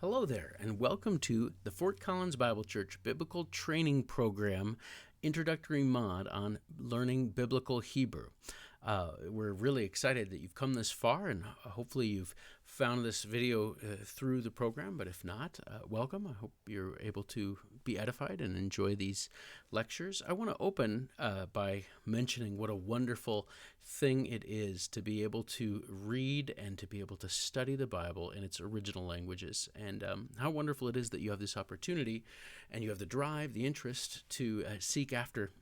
Hello there, and welcome to the Fort Collins Bible Church Biblical Training Program Introductory Mod on Learning Biblical Hebrew. We're really excited that you've come this far, and hopefully you've found this video through the program, but if not, welcome. I hope you're able to be edified and enjoy these lectures. I want to open by mentioning what a wonderful thing it is to be able to read and to be able to study the Bible in its original languages, and how wonderful it is that you have this opportunity and you have the drive, the interest to seek after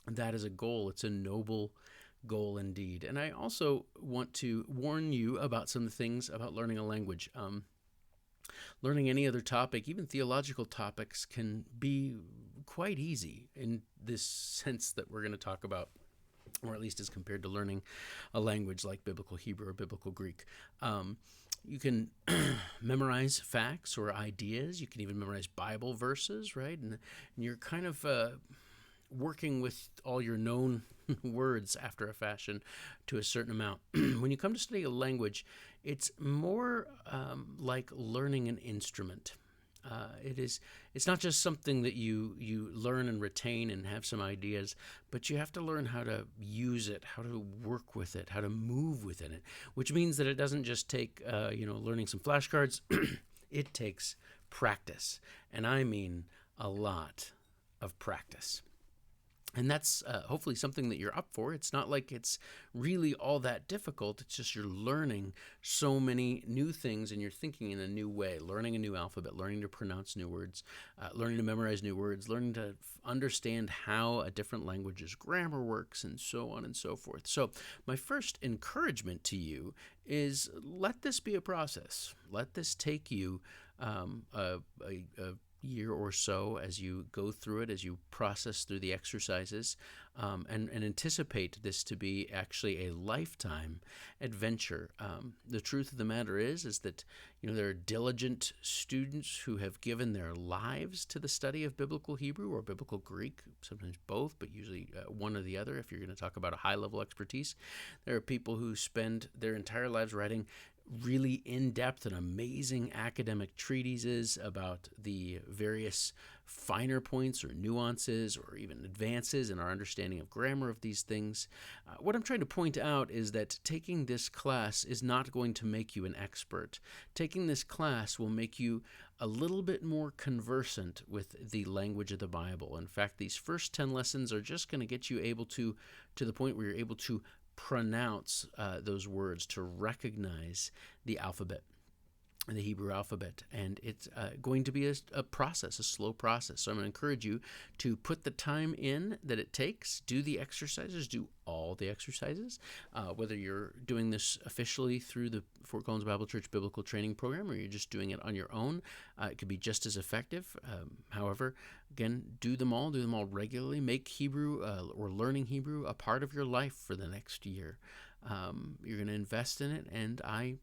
that as a goal. It's a noble goal indeed. And I also want to warn you about some things about learning a language. Learning any other topic, even theological topics, can be quite easy in this sense that we're going to talk about, or at least as compared to learning a language like Biblical Hebrew or Biblical Greek. You can memorize facts or ideas. You can even memorize Bible verses, right? And you're kind of working with all your known words after a fashion to a certain amount. When you come to study a language, it's more like learning an instrument. It's not just something that you learn and retain and have some ideas, but you have to learn how to use it, how to work with it, how to move within it, which means that it doesn't just take learning some flashcards. It takes practice, and I mean a lot of practice. And that's hopefully something that you're up for. It's not like it's really all that difficult. It's just you're learning so many new things and you're thinking in a new way, learning a new alphabet, learning to pronounce new words, learning to memorize new words, learning to understand how a different language's grammar works, and so on and so forth. So my first encouragement to you is let this be a process. Let this take you a year or so as you go through it, as you process through the exercises, and anticipate this to be actually a lifetime adventure. The truth of the matter is that there are diligent students who have given their lives to the study of Biblical Hebrew or Biblical Greek, sometimes both, but usually one or the other if you're going to talk about a high-level expertise. There are people who spend their entire lives writing really in-depth and amazing academic treatises about the various finer points or nuances or even advances in our understanding of grammar of these things. What I'm trying to point out is that taking this class is not going to make you an expert. Taking this class will make you a little bit more conversant with the language of the Bible. In fact, these first 10 lessons are just going to get you able to the point where you're able to pronounce those words, to recognize the alphabet, the Hebrew alphabet. And it's going to be a process, a slow process. So I'm going to encourage you to put the time in that it takes, do the exercises, do all the exercises, whether you're doing this officially through the Fort Collins Bible Church Biblical Training Program or you're just doing it on your own. It could be just as effective. However, again, do them all regularly. Make Hebrew or learning Hebrew a part of your life for the next year. You're going to invest in it, and I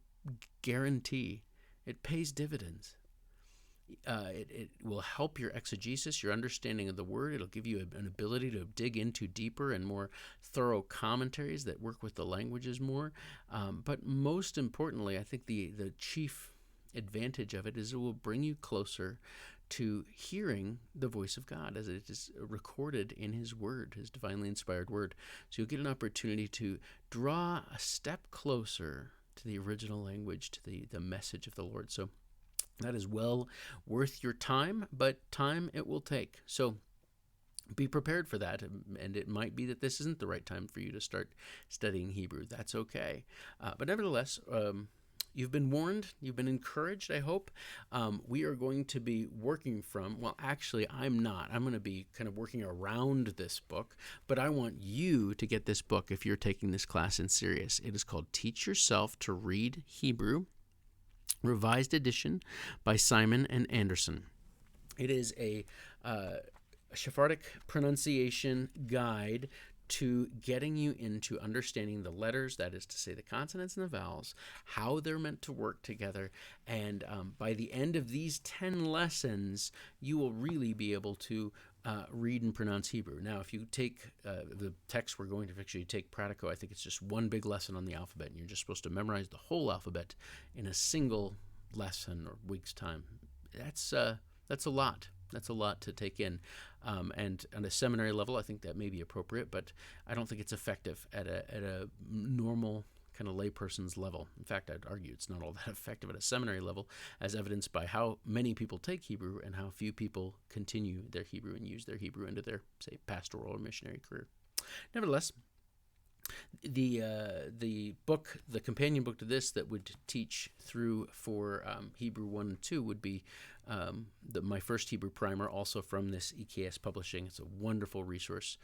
guarantee it pays dividends. It will help your exegesis, your understanding of the word. It'll give you an ability to dig into deeper and more thorough commentaries that work with the languages more. But most importantly, I think the chief advantage of it is it will bring you closer to hearing the voice of God as it is recorded in His Word, His divinely inspired Word. So you'll get an opportunity to draw a step closer to the original language, to the message of the Lord. So that is well worth your time, but time it will take. So be prepared for that, and it might be that this isn't the right time for you to start studying Hebrew. That's okay. But nevertheless, you've been warned, you've been encouraged, I hope. We are going to be working from, well, actually, I'm not. I'm going to be kind of working around this book, but I want you to get this book if you're taking this class in serious. It is called Teach Yourself to Read Hebrew, Revised Edition by Simon and Anderson. It is a Sephardic pronunciation guide to getting you into understanding the letters, that is to say the consonants and the vowels, how they're meant to work together. And by the end of these 10 lessons, you will really be able to read and pronounce Hebrew. Now, if you take the text we're going to actually take Pratico, I think it's just one big lesson on the alphabet, and you're just supposed to memorize the whole alphabet in a single lesson or week's time. That's a lot. That's a lot to take in. And on a seminary level, I think that may be appropriate, but I don't think it's effective at a normal kind of layperson's level. In fact, I'd argue it's not all that effective at a seminary level, as evidenced by how many people take Hebrew and how few people continue their Hebrew and use their Hebrew into their, say, pastoral or missionary career. Nevertheless, the book, the companion book to this that would teach through for Hebrew 1 and 2 would be my first Hebrew primer, also from this EKS Publishing. It's a wonderful resource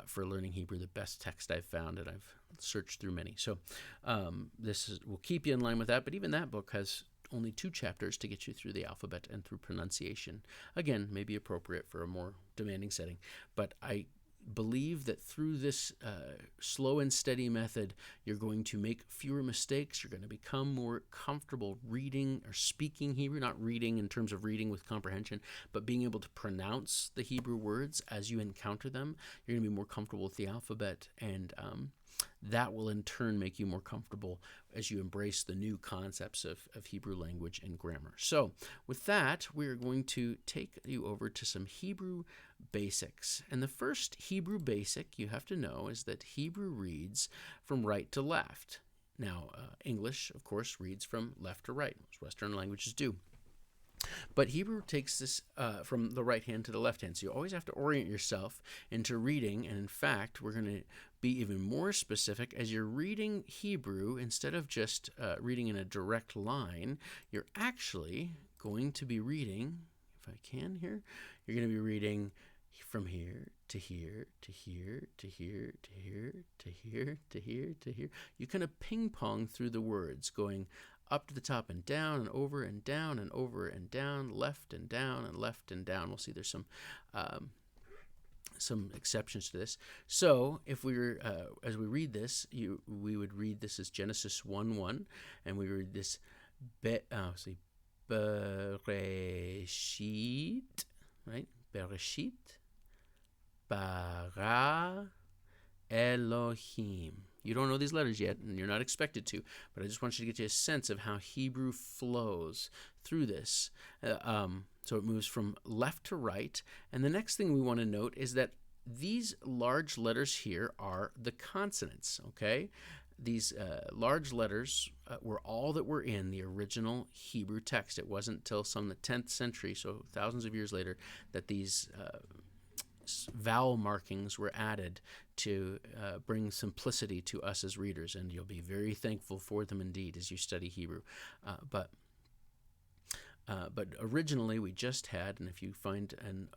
for learning Hebrew, the best text I've found, and I've searched through many. So will keep you in line with that, but even that book has only 2 chapters to get you through the alphabet and through pronunciation. Again, may be appropriate for a more demanding setting, but I believe that through this slow and steady method, you're going to make fewer mistakes. You're going to become more comfortable reading or speaking Hebrew, not reading in terms of reading with comprehension, but being able to pronounce the Hebrew words as you encounter them. You're going to be more comfortable with the alphabet, and that will in turn make you more comfortable as you embrace the new concepts of Hebrew language and grammar. So with that, we're going to take you over to some Hebrew basics. And the first Hebrew basic you have to know is that Hebrew reads from right to left. Now, English, of course, reads from left to right, as Western languages do. But Hebrew takes this from the right hand to the left hand. So you always have to orient yourself into reading. And in fact, we're going to be even more specific. As you're reading Hebrew, instead of just reading in a direct line, you're actually going to be reading, if I can here, you're going to be reading from here to here to here to here to here to here to here to here. You kind of ping pong through the words, going up to the top and down and over and down and over and down, left and down and left and down. We'll see there's some exceptions to this. So if we were, as we read this, we would read this as Genesis 1:1, and we read this Bereshit, right? Bereshit, bara Elohim. You don't know these letters yet, and you're not expected to, but I just want you to get you a sense of how Hebrew flows through this. So it moves from left to right, and the next thing we want to note is that these large letters here are the consonants, okay? These large letters were all that were in the original Hebrew text. It wasn't until the 10th century, so thousands of years later, that these vowel markings were added to bring simplicity to us as readers, and you'll be very thankful for them indeed as you study Hebrew. But originally we just had, and if you find an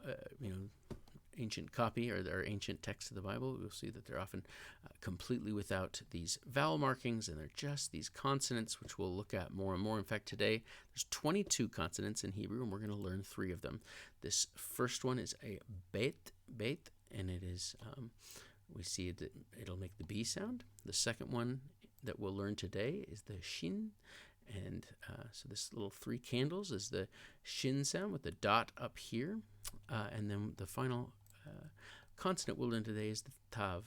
ancient copy or their ancient text of the Bible, you'll see that they're often completely without these vowel markings, and they're just these consonants, which we'll look at more and more. In fact, today there's 22 consonants in Hebrew, and we're going to learn 3 of them. This first one is a bet, and it is we see that it'll make the B sound. The second one that we'll learn today is the Sheen, and so this little 3 candles is the Shin sound with the dot up here, and then the final consonant we'll learn today is the Tav,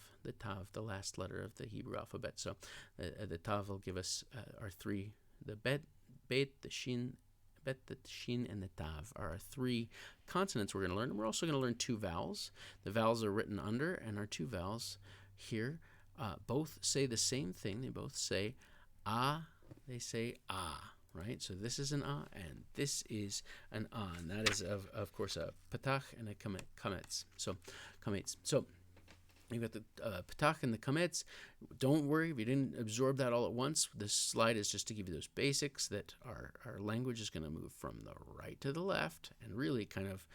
the last letter of the Hebrew alphabet. So the Tav will give us our 3, the Bet, the Shin, Bet, the Shin, and the Tav are our 3 consonants we're going to learn. And we're also going to learn 2 vowels. The vowels are written under, and our 2 vowels here both say the same thing. They both say ah. They say ah, right? So this is an ah, and this is an ah, and that is, of course, a patach and a comets. So, comets. So, you've got the patach and the comets. Don't worry if you didn't absorb that all at once. This slide is just to give you those basics that our language is going to move from the right to the left, and really kind of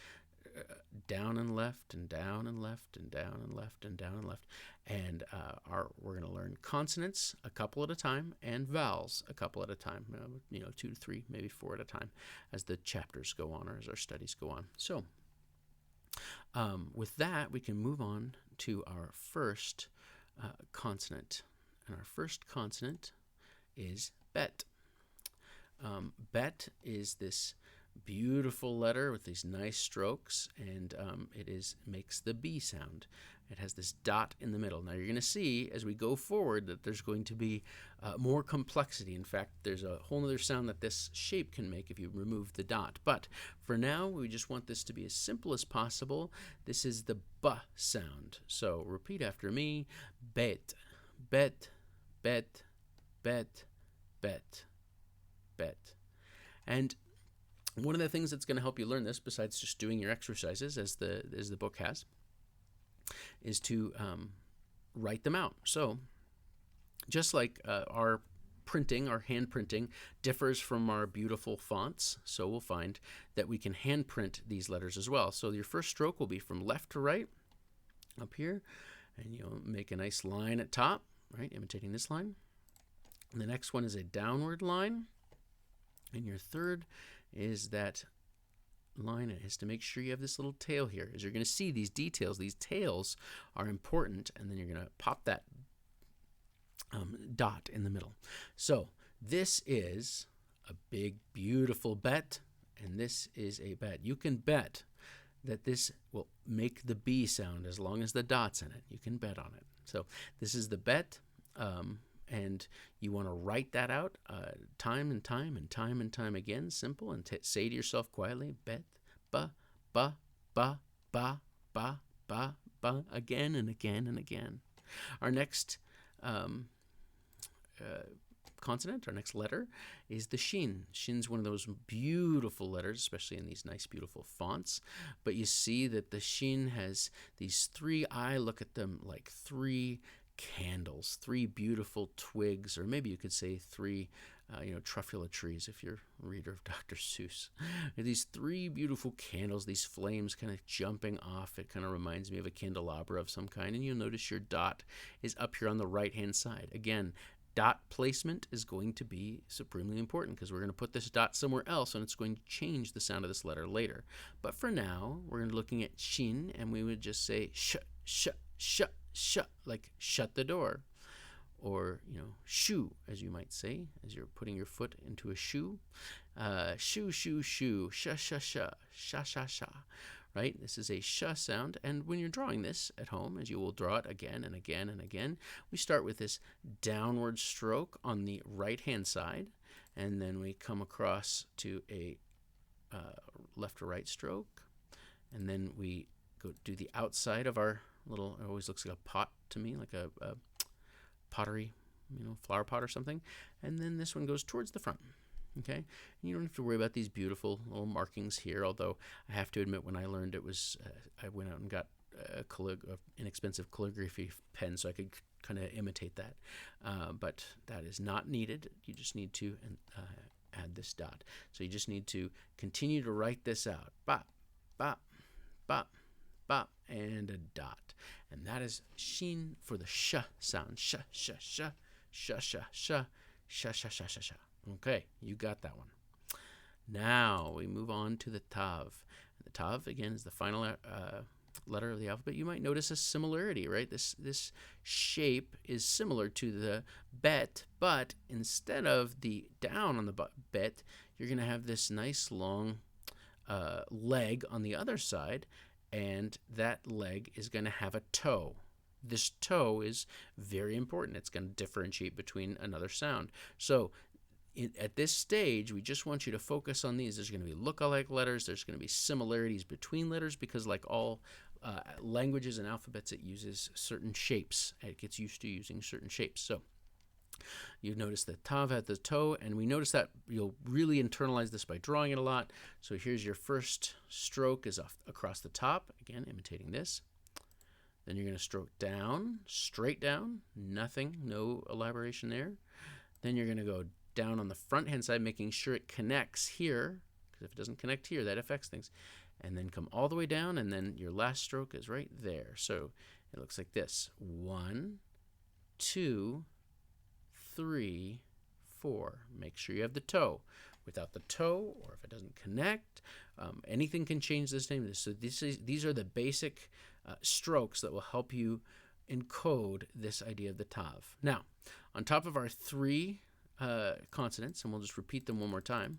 down and left and down and left and down and left and down and left. And we're going to learn consonants a couple at a time and vowels a couple at a time, 2 to 3, maybe 4 at a time as the chapters go on or as our studies go on. So with that, we can move on to our first consonant. And our first consonant is bet. Bet is this beautiful letter with these nice strokes, and it makes the B sound. It has this dot in the middle. Now you're going to see as we go forward that there's going to be more complexity. In fact, there's a whole other sound that this shape can make if you remove the dot. But for now, we just want this to be as simple as possible. This is the B sound. So repeat after me. Bet, bet, bet, bet, bet, bet. And one of the things that's going to help you learn this, besides just doing your exercises as the book has, is to write them out. So just like our hand printing differs from our beautiful fonts, so we'll find that we can hand print these letters as well. So your first stroke will be from left to right up here, and you'll make a nice line at top, right, imitating this line. And the next one is a downward line, and your third is that line is to make sure you have this little tail here. As you're going to see these details, these tails are important, and then you're going to pop that dot in the middle. So this is a big, beautiful bet, and this is a bet. You can bet that this will make the B sound as long as the dot's in it. You can bet on it. So this is the bet, and you want to write that out time and time and time and time again, simple, and say to yourself quietly, bet, ba, ba, ba, ba, ba, ba, ba, again and again and again. Our next consonant, our next letter, is the Sheen. Sheen's one of those beautiful letters, especially in these nice, beautiful fonts. But you see that the Sheen has these three, I look at them like three candles, three beautiful twigs, or maybe you could say three truffula trees if you're a reader of Dr. Seuss. These three beautiful candles, these flames kind of jumping off. It kind of reminds me of a candelabra of some kind, and you'll notice your dot is up here on the right hand side. Again, dot placement is going to be supremely important because we're going to put this dot somewhere else and it's going to change the sound of this letter later. But for now, we're going to be looking at Sheen, and we would just say sh, sh, sh, sh, like shut the door. Or, shoe, as you might say, as you're putting your foot into a shoe. Shoe, shoe, shoe, sha, sha, sha, sha, sha, sha. Right? This is a sh sound. And when you're drawing this at home, as you will draw it again and again and again, we start with this downward stroke on the right-hand side. And then we come across to a left to right stroke. And then we go do the outside of our little, it always looks like a pot to me, like a pottery, flower pot or something. And then this one goes towards the front. Okay, and you don't have to worry about these beautiful little markings here, although I have to admit when I learned it was, I went out and got an inexpensive calligraphy pen so I could kind of imitate that. But that is not needed. You just need to add this dot. So you just need to continue to write this out. Bop, bop, bop, bop, and a dot. And that is Sheen for the sh sound. Sh, sh, sh, sh, sh, sh, sh, sh, sh, sh, sh. Okay, you got that one. Now we move on to the tav. The tav, again, is the final letter of the alphabet. You might notice a similarity, right? This shape is similar to the bet, but instead of the down on the bet, you're going to have this nice long leg on the other side, and that leg is going to have a toe. This toe is very important. It's going to differentiate between another sound. So at this stage, we just want you to focus on these. There's going to be look-alike letters. There's going to be similarities between letters because like all languages and alphabets, it uses certain shapes. It gets used to using certain shapes. So you notice that tav had the toe, and we notice that you'll really internalize this by drawing it a lot. So here's your first stroke is across the top, again, imitating this. Then you're going to stroke down, straight down, nothing, no elaboration there. Then you're going to go down on the front hand side, making sure it connects here, because if it doesn't connect here, that affects things. And then come all the way down, and then your last stroke is right there. So it looks like this. 1, 2, 3, 4. Make sure you have the toe. Without the toe, or if it doesn't connect, anything can change this name. So these are the basic strokes that will help you encode this idea of the tav. Now, on top of our 3 consonants, and we'll just repeat them one more time.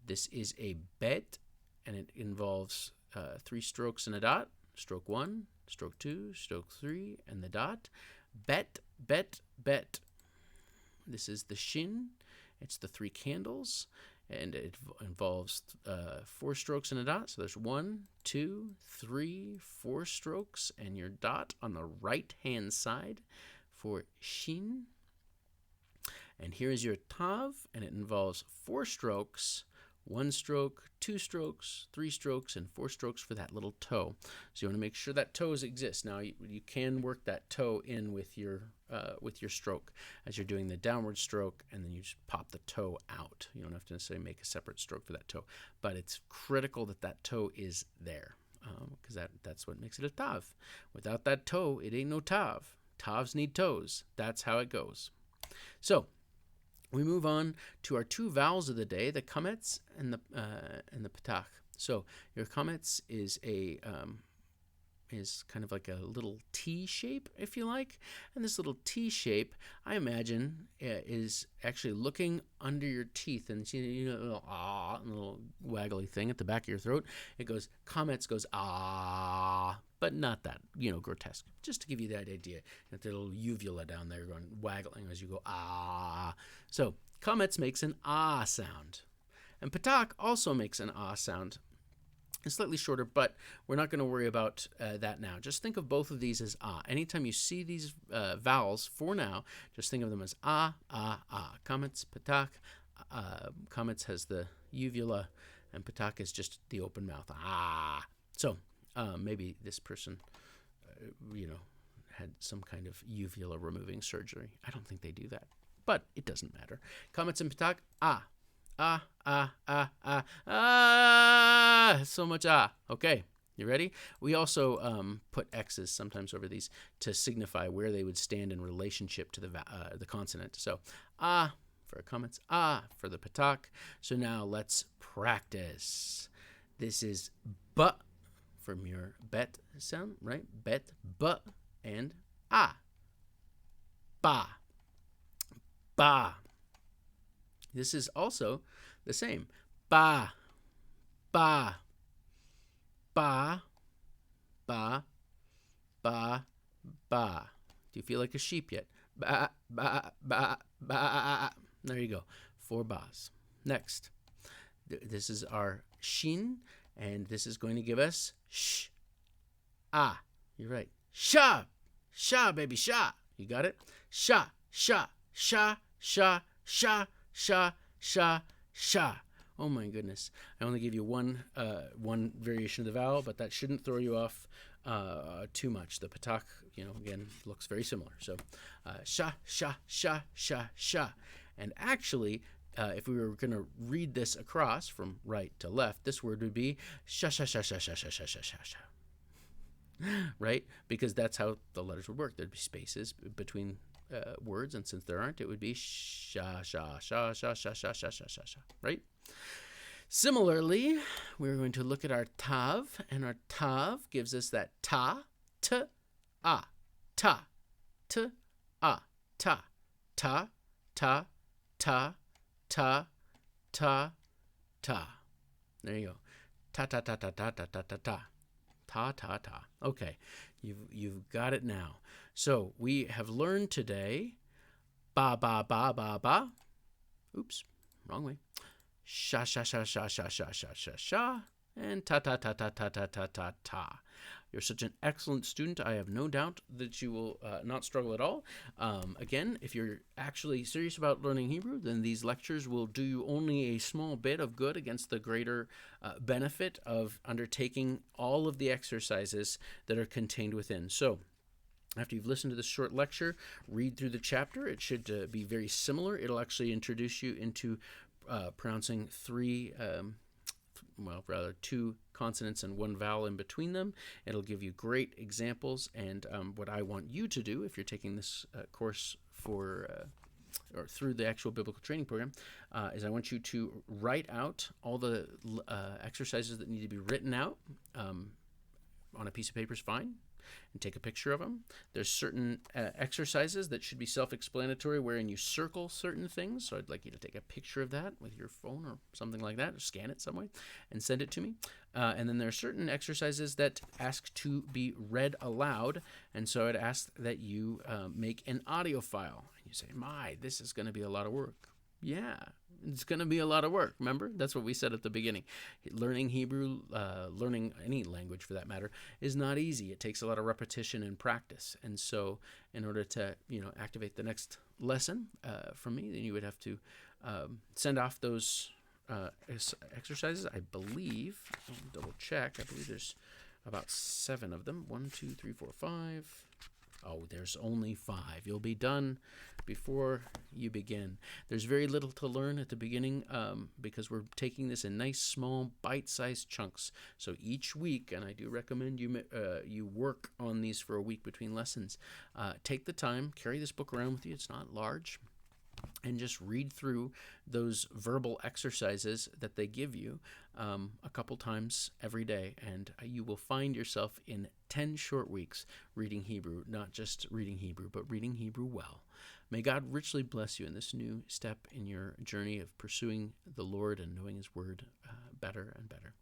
This is a bet, and it involves 3 strokes and a dot. Stroke 1, stroke 2, stroke 3, and the dot. Bet, bet, bet. This is the Sheen. It's the 3 candles, and it involves 4 strokes and a dot. So there's 1, 2, 3, 4 strokes, and your dot on the right-hand side for Sheen. And here's your Tav, and it involves 4 strokes, 1 stroke, 2 strokes, 3 strokes, and 4 strokes for that little toe. So you want to make sure that toes exist. Now you can work that toe in with your stroke as you're doing the downward stroke, and then you just pop the toe out. You don't have to necessarily make a separate stroke for that toe, but it's critical that that toe is there because that's what makes it a Tav. Without that toe, it ain't no Tav. Tavs need toes. That's how it goes. So we move on to our 2 vowels of the day, the Comets and the Patak. So your Comets is kind of like a little T shape, if you like. And this little T shape, I imagine, is actually looking under your teeth. And you know, a little little waggly thing at the back of your throat. It goes, Comets goes, ah, but not that, grotesque. Just to give you that idea. That little uvula down there going waggling as you go, ah. So Comets makes an ah sound. And Patak also makes an ah sound. It's slightly shorter, but we're not going to worry about that now. Just think of both of these as ah. Anytime you see these vowels for now, just think of them as ah, ah, ah. Comets, Patak. Comets has the uvula, and Patak is just the open mouth. Ah. So maybe this person, had some kind of uvula removing surgery. I don't think they do that, but it doesn't matter. Comets and Patak, ah. Ah, ah, ah, ah, ah, so much ah. Okay, you ready? We also put X's sometimes over these to signify where they would stand in relationship to the consonant. So ah for Comets, ah for the Patak. So now let's practice. This is B from your bet sound, right? Bet, B, and ah. Ba, ba. This is also the same. Ba, ba, ba, ba, ba, ba. Do you feel like a sheep yet? Ba, ba, ba, ba. There you go. 4 bas. Next. This is our Sheen, and this is going to give us sh, ah. You're right. Sha, sha, baby, sha. You got it? Sha, sha, sha, sha, sha. Sha, sha, sha. Oh my goodness. I only gave you one variation of the vowel, but that shouldn't throw you off too much. The Patak, again, looks very similar. So sha, sha, sha, sha, sha. And actually, if we were going to read this across from right to left, this word would be sha, sha, sha, sha, sha, sha, sha, sha, sha, sha. Right? Because that's how the letters would work. There'd be spaces between words, and since there aren't, it would be sha, sha, sha, sha, sha, sha, sha, sha, sha, sha, right? Similarly, we're going to look at our Tav, and our Tav gives us that ta, t, ah, ta, t, ah, ta, ta, ta, ta, ta, ta, ta. There you go. Ta, ta, ta, ta, ta, ta, ta, ta, ta. Ta, ta, ta. Okay, you've got it now. So we have learned today ba, ba, ba, ba, ba. Oops, wrong way. Sha, sha, sha, sha, sha, sha, sha, sha, sha. And ta, ta, ta, ta, ta, ta, ta, ta, ta. You're such an excellent student. I have no doubt that you will not struggle at all. Again, if you're actually serious about learning Hebrew, then these lectures will do you only a small bit of good against the greater benefit of undertaking all of the exercises that are contained within. So, after you've listened to this short lecture, read through the chapter. It should be very similar. It'll actually introduce you into pronouncing two consonants and 1 vowel in between them. It'll give you great examples, and what I want you to do, if you're taking this course or through the actual biblical training program, is I want you to write out all the exercises that need to be written out on a piece of paper is fine. and take a picture of them. There's certain exercises that should be self-explanatory wherein you circle certain things. So I'd like you to take a picture of that with your phone or something like that, or scan it some way and send it to me. And then there are certain exercises that ask to be read aloud. And so I'd ask that you make an audio file. And you say, this is going to be a lot of work. Yeah, it's going to be a lot of work. Remember, that's what we said at the beginning. Learning Hebrew, learning any language for that matter, is not easy. It takes a lot of repetition and practice. And so in order to, activate the next lesson from me, then you would have to send off those exercises. I believe, I'll double check, I believe there's about 7 of them. 1, 2, 3, 4, 5. Oh, there's only 5. You'll be done before you begin. There's very little to learn at the beginning because we're taking this in nice, small, bite-sized chunks. So each week, and I do recommend you work on these for a week between lessons. Take the time, carry this book around with you. It's not large. And just read through those verbal exercises that they give you a couple times every day, and you will find yourself in 10 short weeks reading Hebrew, not just reading Hebrew, but reading Hebrew well. May God richly bless you in this new step in your journey of pursuing the Lord and knowing His Word better and better.